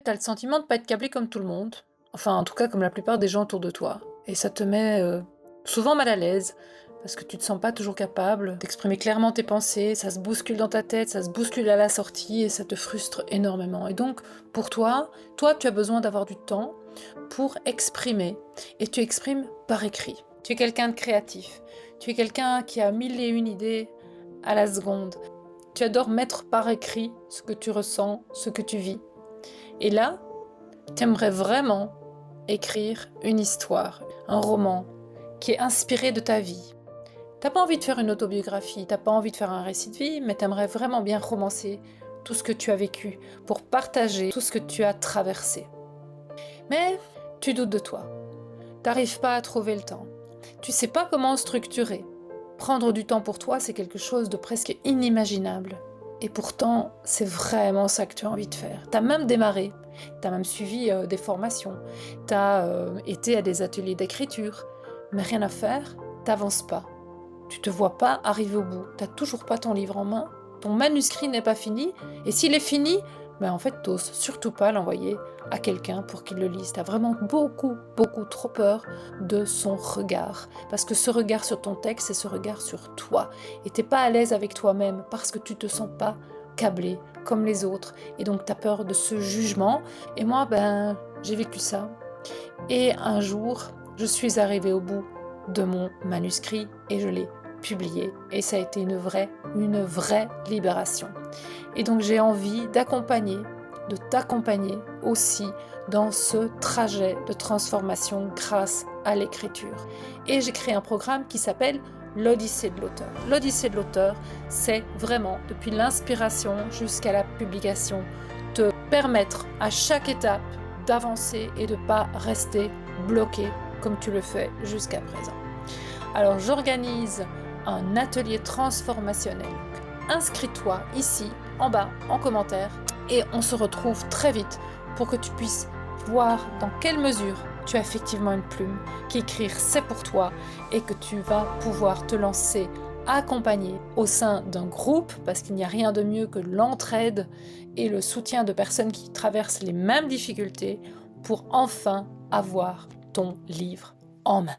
tu as le sentiment de pas être câblé comme tout le monde, enfin en tout cas comme la plupart des gens autour de toi, et ça te met souvent mal à l'aise, parce que tu te sens pas toujours capable d'exprimer clairement tes pensées, ça se bouscule dans ta tête, ça se bouscule à la sortie, et ça te frustre énormément. Et donc, pour toi, tu as besoin d'avoir du temps pour exprimer, et tu exprimes par écrit. Tu es quelqu'un de créatif, tu es quelqu'un qui a mille et une idées à la seconde. Tu adores mettre par écrit ce que tu ressens, ce que tu vis. Et là, tu aimerais vraiment écrire une histoire, un roman qui est inspiré de ta vie. T'as pas envie de faire une autobiographie, t'as pas envie de faire un récit de vie, mais t'aimerais vraiment bien romancer tout ce que tu as vécu pour partager tout ce que tu as traversé. Mais tu doutes de toi. T'arrives pas à trouver le temps. Tu sais pas comment structurer. Prendre du temps pour toi, c'est quelque chose de presque inimaginable. Et pourtant, c'est vraiment ça que tu as envie de faire. T'as même démarré, t'as même suivi des formations, t'as été à des ateliers d'écriture, mais rien à faire, t'avances pas. Tu te vois pas arriver au bout, t'as toujours pas ton livre en main, ton manuscrit n'est pas fini, et s'il est fini, ben en fait t'oses surtout pas l'envoyer à quelqu'un pour qu'il le lise. T'as vraiment beaucoup trop peur de son regard, parce que ce regard sur ton texte, c'est ce regard sur toi, et t'es pas à l'aise avec toi-même, parce que tu te sens pas câblé comme les autres, et donc t'as peur de ce jugement, et moi ben j'ai vécu ça, et un jour je suis arrivée au bout de mon manuscrit et je l'ai publié, et ça a été une vraie libération. Et donc j'ai envie de t'accompagner aussi dans ce trajet de transformation grâce à l'écriture. Et j'ai créé un programme qui s'appelle l'Odyssée de l'auteur. L'Odyssée de l'auteur, c'est vraiment, depuis l'inspiration jusqu'à la publication, te permettre à chaque étape d'avancer et de ne pas rester bloqué comme tu le fais jusqu'à présent. Alors j'organise un atelier transformationnel. Inscris-toi ici, en bas, en commentaire, et on se retrouve très vite pour que tu puisses voir dans quelle mesure tu as effectivement une plume, qu'écrire c'est pour toi, et que tu vas pouvoir te lancer accompagné au sein d'un groupe, parce qu'il n'y a rien de mieux que l'entraide et le soutien de personnes qui traversent les mêmes difficultés pour enfin avoir ton livre en main.